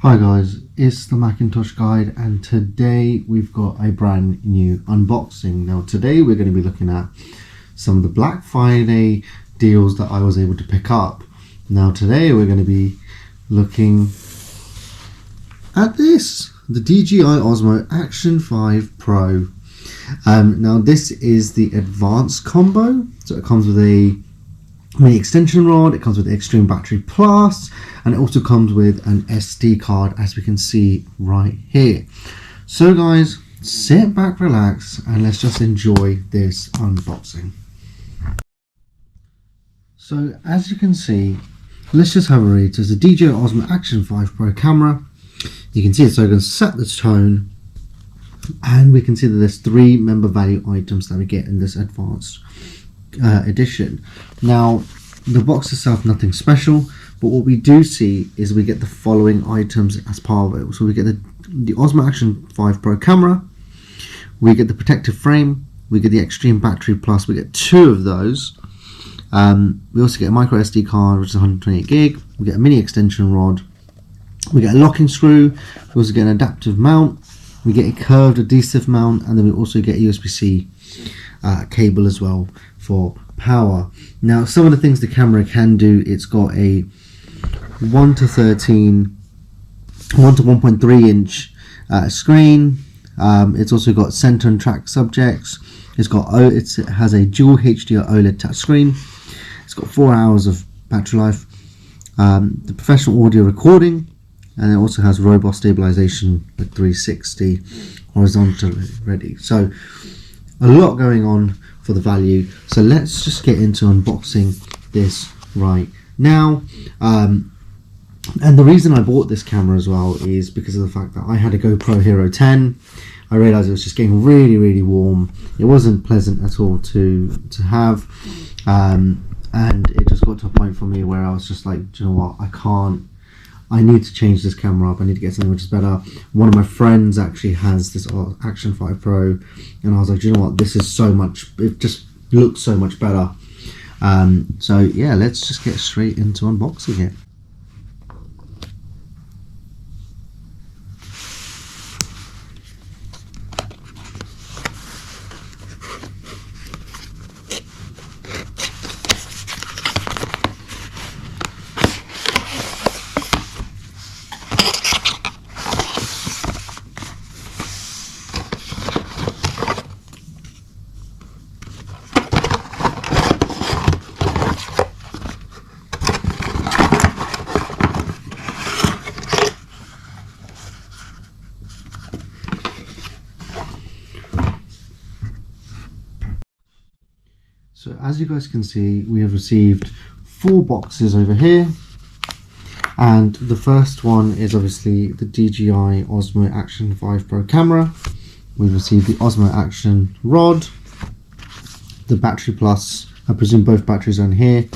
Hi guys, it's the Macintosh Guide, and today we've got a brand new unboxing. Now today we're going to be looking at some of the Black Friday deals that I was able to pick up. Now today we're going to be looking at this, the DJI Osmo Action 5 Pro. Now this is the advanced combo, so it comes with a mini extension rod, it comes with Extreme Battery Plus, and it also comes with an SD card, as we can see right here. So guys, sit back, relax, and let's just enjoy this unboxing. So as you can see, let's just have a read. So it's the DJI Osmo Action 5 Pro camera. You can see it, so I'm going to set the tone, and we can see that there's 3 member value items that we get in this advanced edition. Now the box itself, nothing special, but what we do see is we get the following items as part of it. So we get the Osmo Action 5 Pro camera, we get the protective frame, we get the Extreme Battery Plus, we get 2 of those. We also get a micro SD card, which is 128 gig, we get a mini extension rod, we get a locking screw, we also get an adaptive mount, we get a curved adhesive mount, and then we also get a USB-C cable as well for power. Now some of the things the camera can do, it's got a 1 to 1.3 inch screen. It's also got center and track subjects. It has a dual HDR OLED touch screen. It's got 4 hours of battery life. The professional audio recording, and it also has robust stabilization with 360 horizontally ready. So a lot going on for the value. So let's just get into unboxing this right now. And the reason I bought this camera as well is because of the fact that I had a GoPro Hero 10. I realized it was just getting really warm. It wasn't pleasant at all to have, and it just got to a point for me where I was just like, do you know what, I need to change this camera up. I need to get something which is better. One of my friends actually has this Action 5 Pro, and I was like, do you know what, this is so much, it just looks so much better. So yeah, let's just get straight into unboxing it. So as you guys can see, we have received 4 boxes over here, and the first one is obviously the DJI Osmo Action 5 Pro camera. We've received the Osmo Action rod, the Battery Plus, I presume both batteries are in here,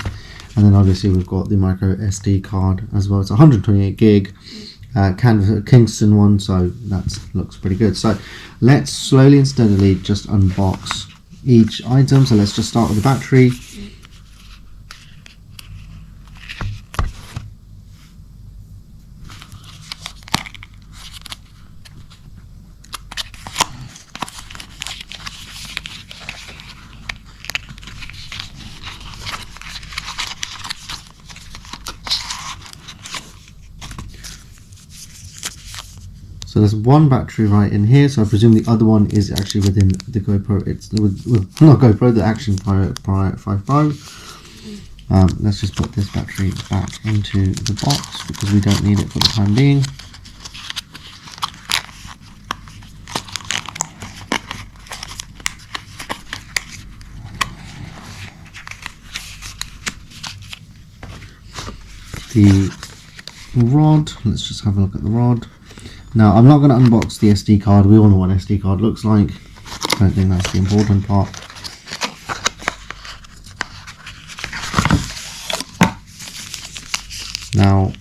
and then obviously we've got the micro SD card as well. It's 128 gig, Kingston one, so that looks pretty good. So let's slowly and steadily just unbox each item. So let's just start with the battery. So there's one battery right in here, so I presume the other one is actually within the GoPro. It's not GoPro, the Action 5 Pro. Let's just put this battery back into the box because we don't need it for the time being. The rod, let's just have a look at the rod. Now, I'm not going to unbox the SD card. We all know what an SD card looks like. I don't think that's the important part. Now,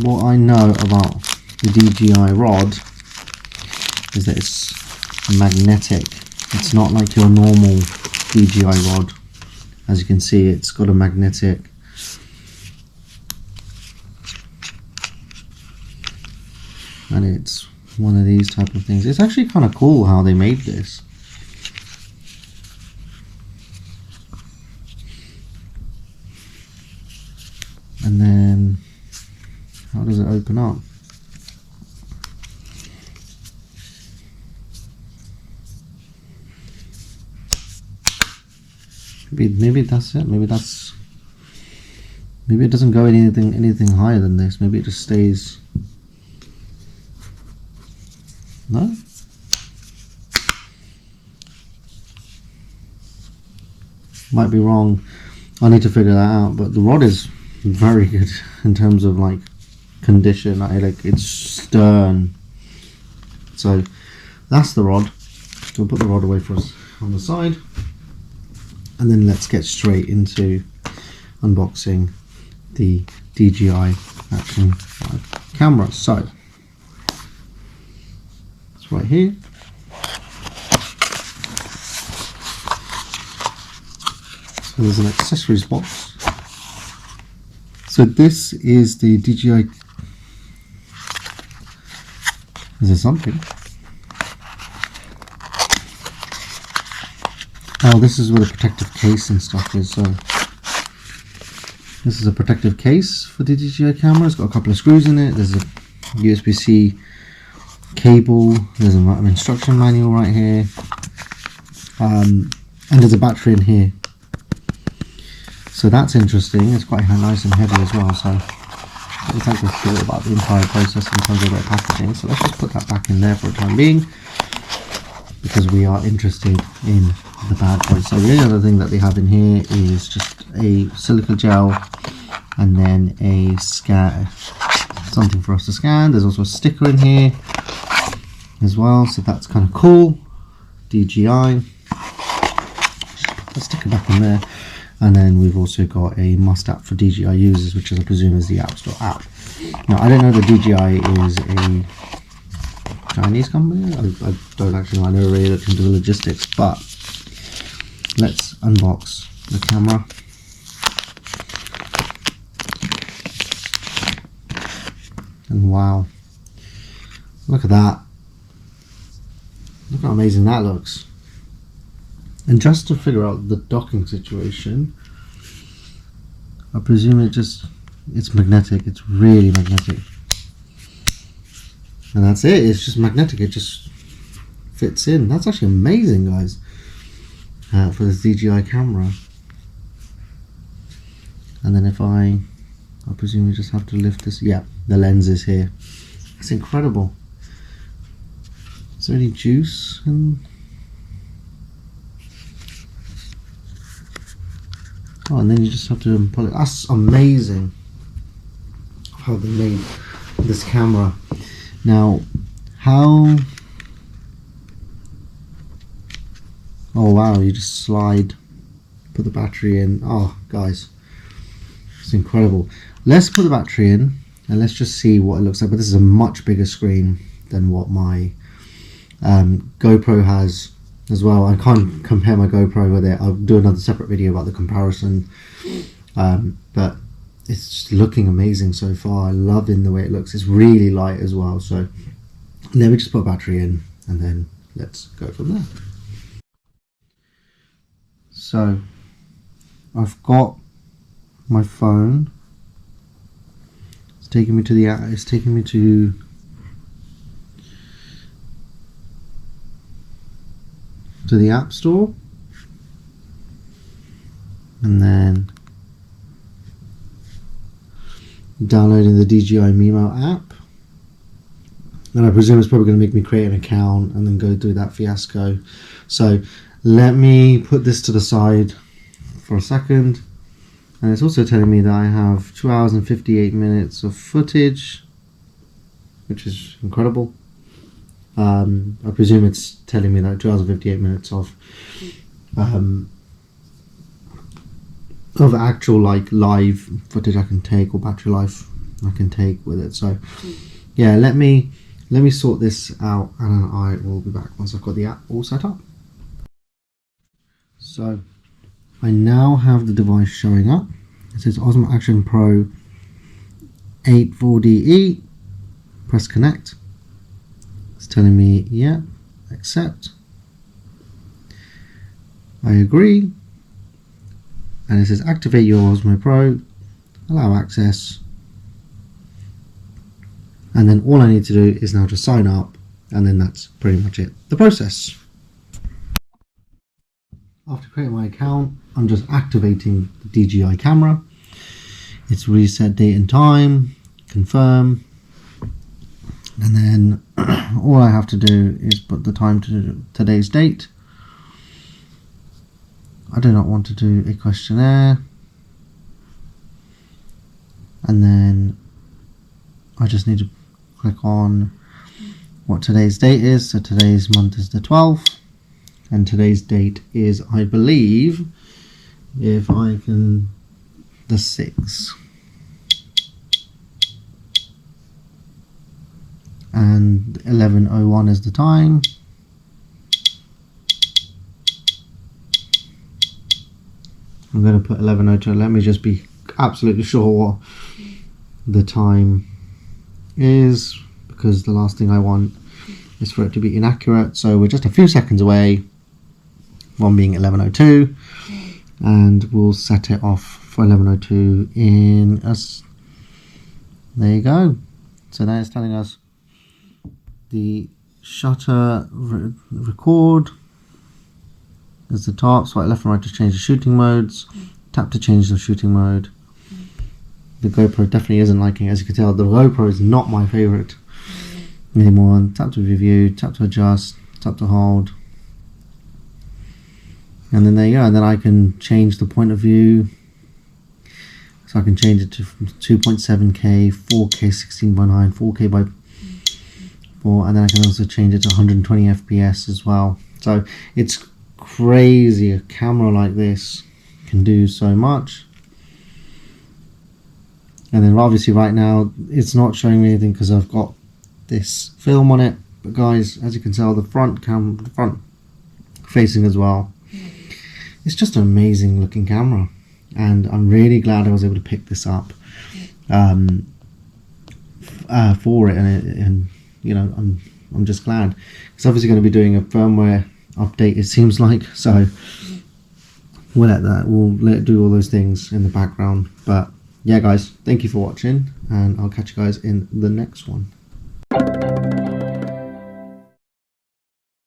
what I know about the DJI rod is that it's magnetic. It's not like your normal DJI rod. As you can see, it's got a magnetic and it's one of these type of things. It's actually kind of cool how they made this. And then how does it open up? Maybe that's it. Maybe it doesn't go anything higher than this. Maybe it just stays. No? Might be wrong. I need to figure that out. But the rod is very good in terms of like condition. It's stern. So that's the rod. So we'll put the rod away for us on the side. And then let's get straight into unboxing the DJI Action 5 camera. So it's right here. So there's an accessories box. So this is the DJI. Is there something? Oh, this is where the protective case and stuff is. So this is a protective case for the DJI camera. It's got a couple of screws in it. There's a USB-C cable. There's an instruction manual right here, and there's a battery in here. So that's interesting. It's quite nice and heavy as well. So I'll take a thought about the entire process in terms of their packaging. So let's just put that back in there for the time being, because we are interested in the bad boy. So the only other thing that they have in here is just a silica gel and then a scan, something for us to scan. There's also a sticker in here as well, so that's kind of cool. DJI. Let's stick it back in there. And then we've also got a must app for DJI users, which I presume is the App Store app. Now I don't know that DJI is a Chinese company. I don't actually know. I never really looked into the logistics, but let's unbox the camera. And wow, look at that. Look how amazing that looks. And just to figure out the docking situation, I presume it's magnetic. It's really magnetic. And that's it. It's just magnetic. It just fits in. That's actually amazing, guys, for this DJI camera. And then if I presume you just have to lift this. Yeah, the lens is here. That's incredible. Is there any juice? Oh, and then you just have to pull it. That's amazing how they made this camera. Now, how... Oh wow, you just slide, put the battery in. Oh, guys, it's incredible. Let's put the battery in and let's just see what it looks like. But this is a much bigger screen than what my GoPro has as well. I can't compare my GoPro with it. I'll do another separate video about the comparison, but it's just looking amazing so far. I'm loving the way it looks. It's really light as well. So let me just put a battery in and then let's go from there. So I've got my phone. It's taking me to the App Store, and then downloading the DJI Mimo app. And I presume it's probably going to make me create an account and then go through that fiasco. So let me put this to the side for a second. And it's also telling me that I have 2 hours and 58 minutes of footage, which is incredible. I presume it's telling me that 2 hours and 58 minutes of actual like live footage I can take, or battery life I can take with it. So yeah, let me sort this out and I will be back once I've got the app all set up. So I now have the device showing up. It says Osmo Action Pro 8 4DE. Press connect. telling me, yeah, accept. I agree. And it says activate your Osmo Pro, allow access. And then all I need to do is now just sign up, and then that's pretty much it, the process. After creating my account, I'm just activating the DJI camera. It's reset date and time, confirm, and then all I have to do is put the time to today's date. I do not want to do a questionnaire, and then I just need to click on what today's date is. So today's month is the 12th, and today's date is, I believe, if I can, the 6th. And 11:01 is the time. I'm going to put 11:02. Let me just be absolutely sure what the time is, because the last thing I want is for it to be inaccurate. So we're just a few seconds away from being 11:02, and we'll set it off for 11:02 in us. There you go. So now it's telling us the shutter record. There's the top, swipe left and right to change the shooting modes, tap to change the shooting mode. The GoPro definitely isn't liking it, as you can tell. The GoPro is not my favorite anymore. Tap to review, tap to adjust, tap to hold, and then there you go. And then I can change the point of view, so I can change it to 2.7K, 4K 16:9, 4K by 4, and then I can also change it to 120 FPS as well. So it's crazy. A camera like this can do so much. And then obviously right now it's not showing me anything because I've got this film on it, but guys, as you can tell, the front facing as well, it's just an amazing looking camera, and I'm really glad I was able to pick this up for it, and you know, I'm just glad. It's obviously going to be doing a firmware update, it seems like, so we'll let it do all those things in the background. But yeah guys, thank you for watching, and I'll catch you guys in the next one.